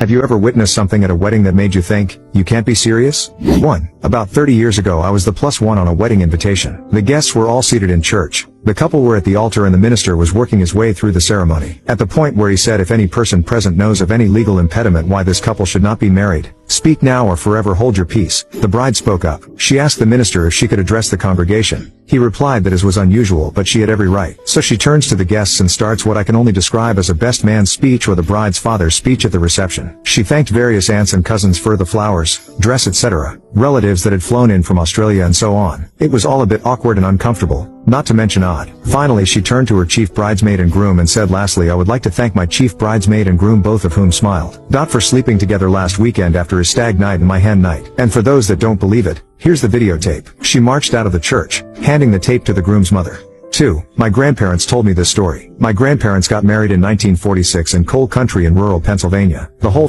Have you ever witnessed something at a wedding that made you think, you can't be serious? 1. About 30 years ago I was the +1 on a wedding invitation. The guests were all seated in church. The couple were at the altar and the minister was working his way through the ceremony. At the point where he said if any person present knows of any legal impediment why this couple should not be married, speak now or forever hold your peace. The bride spoke up. She asked the minister if she could address the congregation. He replied that it was unusual but she had every right. So she turns to the guests and starts what I can only describe as a best man's speech or the bride's father's speech at the reception. She thanked various aunts and cousins for the flowers, dress etc., relatives that had flown in from Australia and so on. It was all a bit awkward and uncomfortable, not to mention odd. Finally she turned to her chief bridesmaid and groom and said, lastly I would like to thank my chief bridesmaid and groom, both of whom smiled. For sleeping together last weekend after his stag night and my hen night. And for those that don't believe it, here's the videotape. She marched out of the church, handing the tape to the groom's mother. 2. My grandparents told me this story. My grandparents got married in 1946 in coal country in rural Pennsylvania. The whole